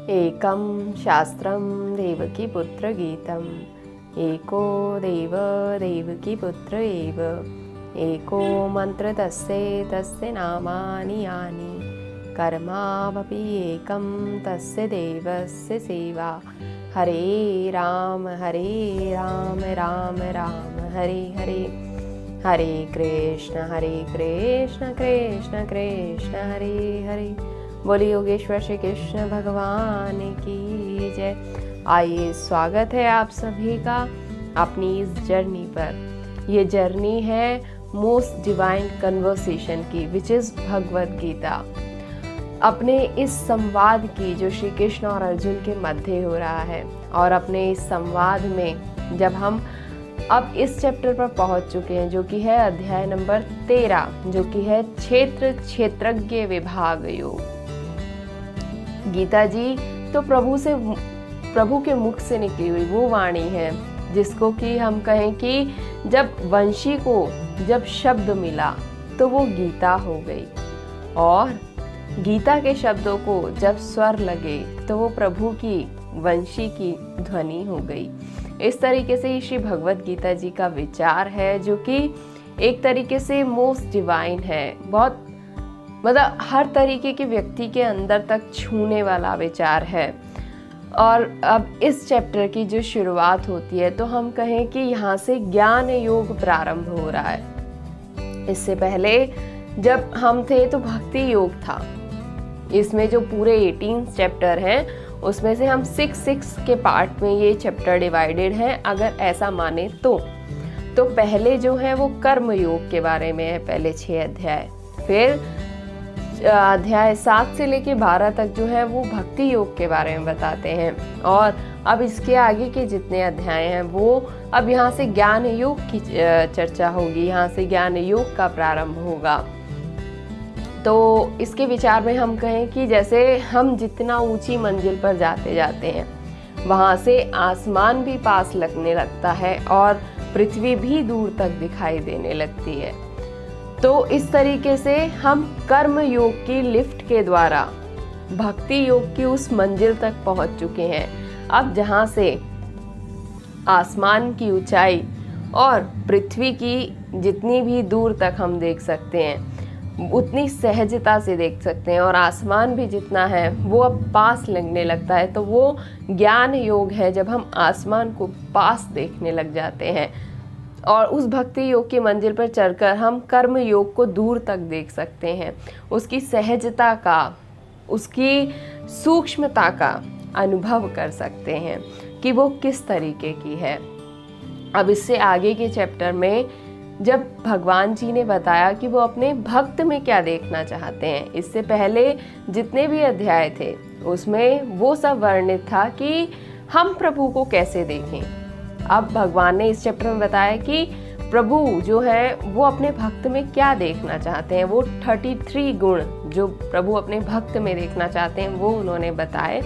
एकं शास्त्रं देवकीपुत्रगीतम् एको देव देवकीपुत्र एव एको मन्त्र तस्य नामानि यानि कर्मावपि एकं तस्य देवस्य सेवा हरे राम राम राम हरे हरे हरे कृष्ण कृष्ण कृष्ण हरे हरे। बोलिए योगेश्वर श्री कृष्ण भगवान की जय। आइए, स्वागत है आप सभी का अपनी इस जर्नी पर। ये जर्नी है मोस्ट डिवाइन कन्वर्सेशन की, विच इज भगवत गीता। अपने इस संवाद की जो श्री कृष्ण और अर्जुन के मध्य हो रहा है, और अपने इस संवाद में जब हम अब इस चैप्टर पर पहुंच चुके हैं, जो कि है अध्याय नंबर 13, जो कि है क्षेत्रज्ञ विभाग योग। गीता जी तो प्रभु के मुख से निकली हुई वो वाणी है, जिसको कि हम कहें कि जब वंशी को जब शब्द मिला तो वो गीता हो गई, और गीता के शब्दों को जब स्वर लगे तो वो प्रभु की वंशी की ध्वनि हो गई। इस तरीके से श्री भगवत गीता जी का विचार है, जो कि एक तरीके से मोस्ट डिवाइन है, बहुत मतलब हर तरीके के व्यक्ति के अंदर तक छूने वाला विचार है। और अब इस चैप्टर की जो शुरुआत होती है, तो हम कहें कि यहाँ से ज्ञान योग प्रारंभ हो रहा है। इससे पहले जब हम थे तो भक्ति योग था। इसमें जो पूरे 18 चैप्टर हैं, उसमें से हम 6 के पार्ट में ये चैप्टर डिवाइडेड हैं, अगर ऐसा माने तो पहले जो है वो कर्म योग के बारे में है, पहले 6 अध्याय। फिर अध्याय 7 से लेके 12 तक जो है वो भक्ति योग के बारे में बताते हैं, और अब इसके आगे के जितने अध्याय हैं वो अब यहाँ से ज्ञान योग की चर्चा होगी, यहाँ से ज्ञान योग का प्रारंभ होगा। तो इसके विचार में हम कहें कि जैसे हम जितना ऊंची मंजिल पर जाते जाते हैं, वहाँ से आसमान भी पास लगने लगता है और पृथ्वी भी दूर तक दिखाई देने लगती है। तो इस तरीके से हम कर्म योग की लिफ्ट के द्वारा भक्ति योग की उस मंजिल तक पहुंच चुके हैं। अब जहां से आसमान की ऊंचाई और पृथ्वी की जितनी भी दूर तक हम देख सकते हैं, उतनी सहजता से देख सकते हैं, और आसमान भी जितना है वो अब पास लगने लगता है। तो वो ज्ञान योग है, जब हम आसमान को पास देखने लग जाते हैं, और उस भक्ति योग की मंजिल पर चढ़कर हम कर्म योग को दूर तक देख सकते हैं, उसकी सहजता का, उसकी सूक्ष्मता का अनुभव कर सकते हैं कि वो किस तरीके की है। अब इससे आगे के चैप्टर में जब भगवान जी ने बताया कि वो अपने भक्त में क्या देखना चाहते हैं, इससे पहले जितने भी अध्याय थे उसमें वो सब वर्णित था कि हम प्रभु को कैसे देखें। अब भगवान ने इस चैप्टर में बताया कि प्रभु जो है वो अपने भक्त में क्या देखना चाहते हैं। वो 33 गुण जो प्रभु अपने भक्त में देखना चाहते हैं वो उन्होंने बताए।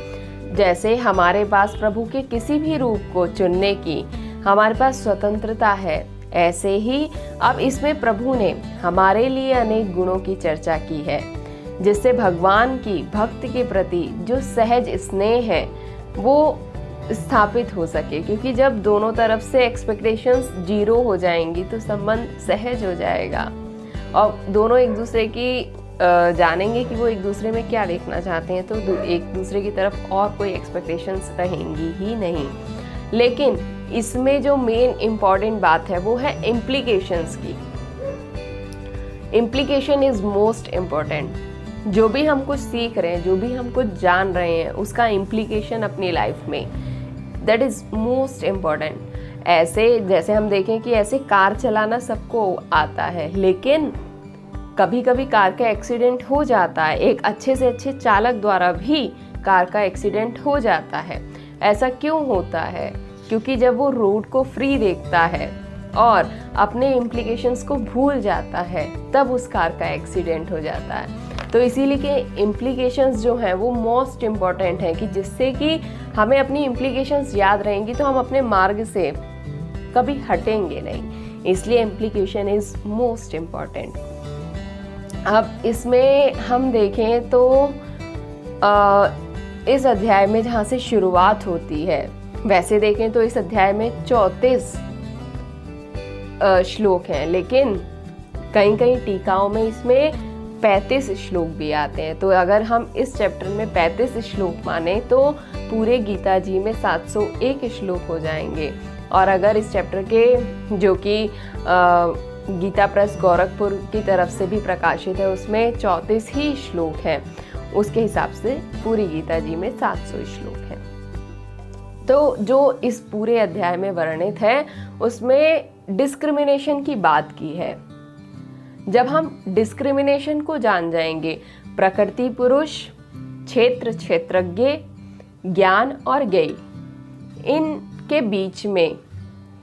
जैसे हमारे पास प्रभु के किसी भी रूप को चुनने की हमारे पास स्वतंत्रता है, ऐसे ही अब इसमें प्रभु ने हमारे लिए अनेक गुणों की चर्चा की है, जिससे भगवान की भक्त के प्रति जो सहज स्नेह है वो स्थापित हो सके। क्योंकि जब दोनों तरफ से एक्सपेक्टेशंस 0 हो जाएंगी तो संबंध सहज हो जाएगा, और दोनों एक दूसरे की जानेंगे कि वो एक दूसरे में क्या देखना चाहते हैं, तो एक दूसरे की तरफ और कोई एक्सपेक्टेशंस रहेंगी ही नहीं। लेकिन इसमें जो मेन इम्पॉर्टेंट बात है वो है इम्प्लीकेशंस की। Implication is most important. जो भी हम कुछ सीख रहे हैं, जो भी हम कुछ जान रहे हैं, उसका इम्प्लीकेशन अपनी लाइफ में, दैट इज मोस्ट इम्पॉर्टेंट। ऐसे जैसे हम देखें कि ऐसे कार चलाना सबको आता है, लेकिन कभी कभी कार का एक्सीडेंट हो जाता है। एक अच्छे से अच्छे चालक द्वारा भी कार का एक्सीडेंट हो जाता है। ऐसा क्यों होता है? क्योंकि जब वो रोड को फ्री देखता है और अपने इम्प्लीकेशंस को भूल जाता है, तब उस कार का एक्सीडेंट हो जाता है। तो इसीलिए कि इम्प्लीकेशंस जो हैं वो मोस्ट इम्पॉर्टेंट है, कि जिससे कि हमें अपनी इम्प्लीकेशंस याद रहेंगी तो हम अपने मार्ग से कभी हटेंगे नहीं। इसलिए इम्प्लीकेशन इज मोस्ट इम्पॉर्टेंट। अब इसमें हम देखें तो इस अध्याय में जहाँ से शुरुआत होती है, वैसे देखें तो इस अध्याय में 34 श्लोक हैं, लेकिन कहीं कहीं टीकाओं में इसमें 35 श्लोक भी आते हैं। तो अगर हम इस चैप्टर में 35 श्लोक माने तो पूरे गीता जी में 701 श्लोक हो जाएंगे। और अगर इस चैप्टर के, जो कि गीता प्रेस गोरखपुर की तरफ से भी प्रकाशित है, उसमें 34 ही श्लोक हैं, उसके हिसाब से पूरी गीता जी में 700 श्लोक हैं। तो जो इस पूरे अध्याय में वर्णित है उसमें डिस्क्रिमिनेशन की बात की है। जब हम डिस्क्रिमिनेशन को जान जाएंगे, प्रकृति पुरुष, क्षेत्र क्षेत्रज्ञ, ज्ञान और ज्ञेय, इनके बीच में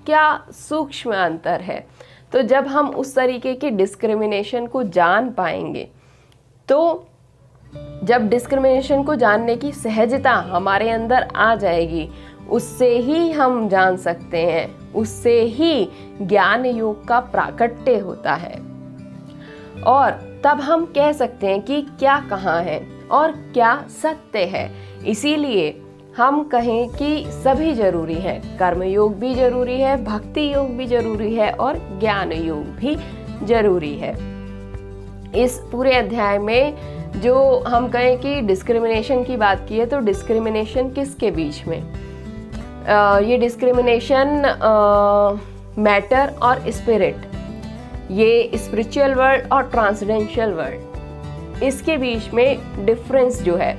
क्या सूक्ष्म अंतर है, तो जब हम उस तरीके की डिस्क्रिमिनेशन को जान पाएंगे, तो जब डिस्क्रिमिनेशन को जानने की सहजता हमारे अंदर आ जाएगी, उससे ही हम जान सकते हैं, उससे ही ज्ञान योग का प्राकट्य होता है। और तब हम कह सकते हैं कि क्या कहाँ है और क्या सत्य है। इसीलिए हम कहें कि सभी जरूरी है, कर्म योग भी जरूरी है, भक्ति योग भी जरूरी है और ज्ञान योग भी जरूरी है। इस पूरे अध्याय में जो हम कहें कि डिस्क्रिमिनेशन की बात की है, तो डिस्क्रिमिनेशन किसके बीच में? ये डिस्क्रिमिनेशन मैटर और स्पिरिट, ये स्पिरिचुअल वर्ल्ड और ट्रांसेंडेंशियल वर्ल्ड, इसके बीच में डिफरेंस जो है,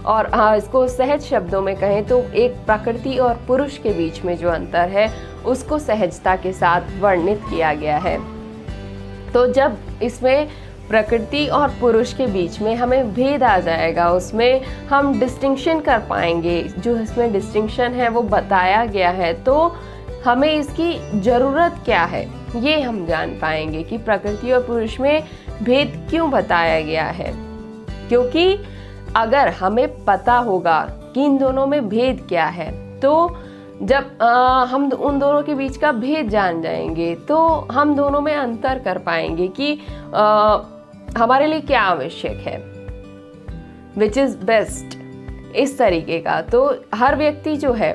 और इसको सहज शब्दों में कहें तो एक प्रकृति और पुरुष के बीच में जो अंतर है उसको सहजता के साथ वर्णित किया गया है। तो जब इसमें प्रकृति और पुरुष के बीच में हमें भेद आ जाएगा, उसमें हम डिस्टिंक्शन कर पाएंगे, जो इसमें डिस्टिंक्शन है वो बताया गया है, तो हमें इसकी ज़रूरत क्या है ये हम जान पाएंगे कि प्रकृति और पुरुष में भेद क्यों बताया गया है। क्योंकि अगर हमें पता होगा कि इन दोनों में भेद क्या है, तो जब हम उन दोनों के बीच का भेद जान जाएंगे तो हम दोनों में अंतर कर पाएंगे कि हमारे लिए क्या आवश्यक है, विच इज बेस्ट, इस तरीके का। तो हर व्यक्ति जो है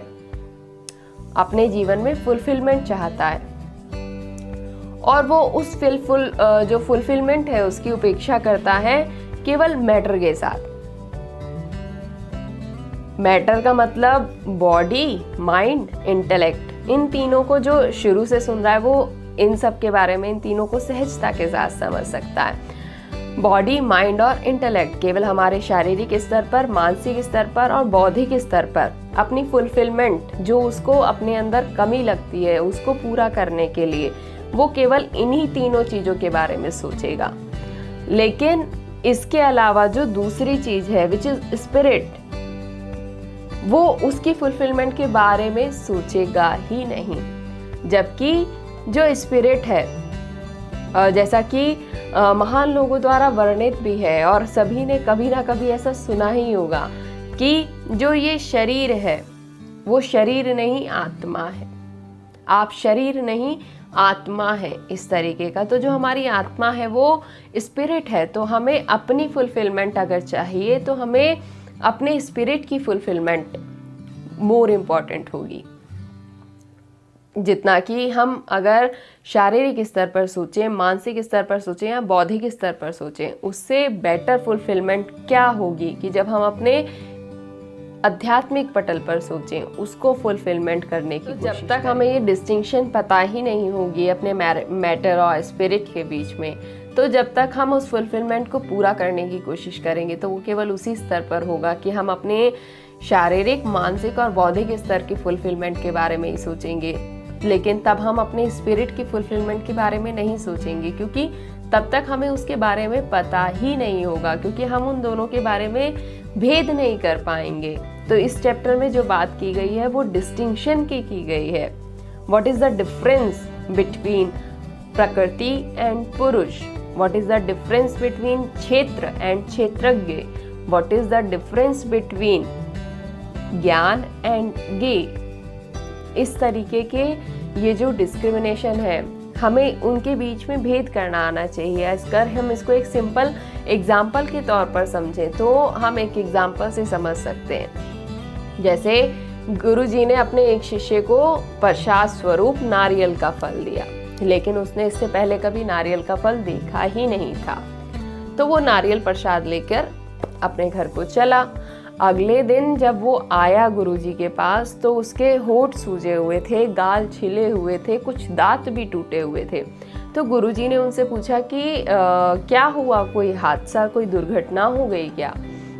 अपने जीवन में फुलफिलमेंट चाहता है, और वो उस जो फुलफिलमेंट है उसकी उपेक्षा करता है केवल मैटर के साथ। मैटर का मतलब बॉडी, माइंड, इंटेलेक्ट, इन तीनों को जो शुरू से सुन रहा है वो इन सब के बारे में, इन तीनों को सहजता के साथ समझ सकता है। बॉडी, माइंड और इंटेलेक्ट केवल हमारे शारीरिक स्तर पर, मानसिक स्तर पर और बौद्धिक स्तर पर अपनी फुलफिलमेंट, जो उसको अपने अंदर कमी लगती है उसको पूरा करने के लिए वो केवल इन्हीं तीनों चीज़ों के बारे में सोचेगा। लेकिन इसके अलावा जो दूसरी चीज़ है विच इज स्पिरिट, वो उसकी फुलफिलमेंट के बारे में सोचेगा ही नहीं। जबकि जो स्पिरिट है, जैसा कि महान लोगों द्वारा वर्णित भी है और सभी ने कभी ना कभी ऐसा सुना ही होगा कि जो ये शरीर है वो शरीर नहीं आत्मा है, आप शरीर नहीं आत्मा है, इस तरीके का। तो जो हमारी आत्मा है वो स्पिरिट है। तो हमें अपनी फुलफिलमेंट अगर चाहिए तो हमें अपने स्पिरिट की फुलफिलमेंट मोर इम्पॉर्टेंट होगी, जितना कि हम अगर शारीरिक स्तर पर सोचें, मानसिक स्तर पर सोचें या बौद्धिक स्तर पर सोचें, उससे बेटर फुलफिलमेंट क्या होगी कि जब हम अपने आध्यात्मिक पटल पर सोचें, उसको फुलफिलमेंट करने की। जब तक हमें ये डिस्टिंक्शन पता ही नहीं होगी अपने मैटर और स्पिरिट के बीच में, तो जब तक हम उस फुलफिलमेंट को पूरा करने की कोशिश करेंगे तो वो केवल उसी स्तर पर होगा कि हम अपने शारीरिक, मानसिक और बौद्धिक स्तर की फुलफिलमेंट के बारे में ही सोचेंगे। लेकिन तब हम अपने स्पिरिट की फुलफिलमेंट के बारे में नहीं सोचेंगे, क्योंकि तब तक हमें उसके बारे में पता ही नहीं होगा, क्योंकि हम उन दोनों के बारे में भेद नहीं कर पाएंगे। तो इस चैप्टर में जो बात की गई है वो डिस्टिंक्शन की गई है। What is the difference between प्रकृति एंड पुरुष, what is the difference between क्षेत्र एंड क्षेत्रज्ञ, what is the difference between ज्ञान एंड ज्ञेय। इस तरीके के ये जो डिस्क्रिमिनेशन है हमें उनके बीच में भेद करना आना चाहिए। अगर हम इसको एक सिंपल एग्जाम्पल के तौर पर समझें तो हम एक एग्जाम्पल से समझ सकते हैं। जैसे गुरुजी ने अपने एक शिष्य को प्रसाद स्वरूप नारियल का फल दिया, लेकिन उसने इससे पहले कभी नारियल का फल देखा ही नहीं था। तो वो नारियल प्रसाद लेकर अपने घर को चला। अगले दिन जब वो आया गुरुजी के पास तो उसके होंठ सूजे हुए थे, गाल छिले हुए थे, कुछ दांत भी टूटे हुए थे। तो गुरुजी ने उनसे पूछा कि क्या हुआ, कोई हादसा, कोई दुर्घटना हो गई क्या?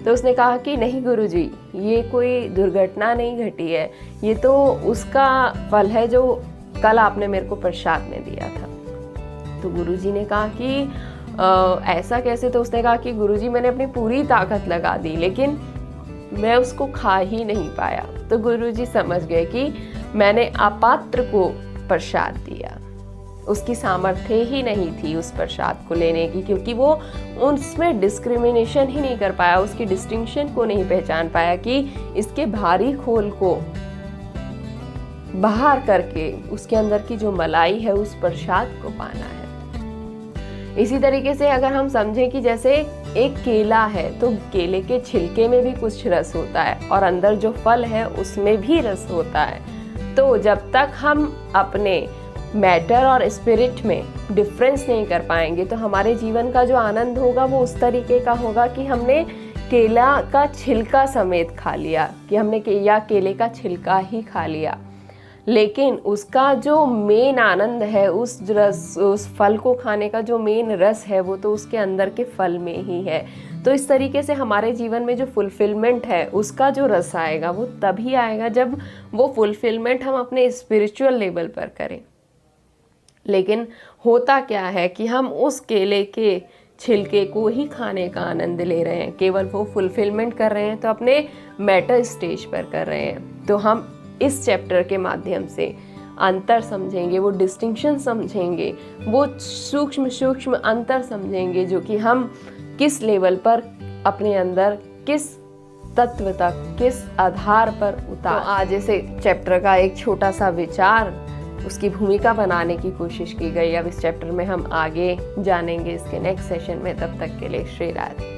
तो उसने कहा कि नहीं गुरुजी, ये कोई दुर्घटना नहीं घटी है, ये तो उसका फल है जो कल आपने मेरे को प्रसाद में दिया था। तो गुरुजी ने कहा कि ऐसा कैसे? तो उसने कहा कि गुरुजी मैंने अपनी पूरी ताकत लगा दी लेकिन मैं उसको खा ही नहीं पाया। तो गुरुजी समझ गए कि मैंने अपात्र को प्रसाद दिया, उसकी सामर्थ्य ही नहीं थी उस प्रसाद को लेने की, क्योंकि वो उसमें डिस्क्रिमिनेशन ही नहीं कर पाया, उसकी डिस्टिंक्शन को नहीं पहचान पाया कि इसके भारी खोल को बाहर करके उसके अंदर की जो मलाई है उस प्रसाद को पाना है। इसी तरीके से अगर हम समझें कि जैसे एक केला है तो केले के छिलके में भी कुछ रस होता है और अंदर जो फल है उसमें भी रस होता है। तो जब तक हम अपने मैटर और स्पिरिट में डिफरेंस नहीं कर पाएंगे तो हमारे जीवन का जो आनंद होगा वो उस तरीके का होगा कि हमने केला का छिलका समेत खा लिया, कि हमने केले का छिलका ही खा लिया, लेकिन उसका जो मेन आनंद है, उस फल को खाने का जो मेन रस है वो तो उसके अंदर के फल में ही है। तो इस तरीके से हमारे जीवन में जो फुलफिलमेंट है उसका जो रस आएगा वो तभी आएगा जब वो फुलफिलमेंट हम अपने स्पिरिचुअल लेवल पर करें। लेकिन होता क्या है कि हम उस केले के छिलके को ही खाने का आनंद ले रहे हैं, केवल वो फुलफिलमेंट कर रहे हैं तो अपने मैटर स्टेज पर कर रहे हैं। तो हम इस चैप्टर के माध्यम से अंतर समझेंगे, वो डिस्टिंक्शन समझेंगे, वो सूक्ष्म अंतर समझेंगे जो कि हम किस लेवल पर अपने अंदर किस तत्व तक, किस आधार पर उतार। तो आज इस चैप्टर का एक छोटा सा विचार, उसकी भूमिका बनाने की कोशिश की गई। अब इस चैप्टर में हम आगे जानेंगे इसके नेक्स्ट सेशन में। तब तक के लिए श्री राधे।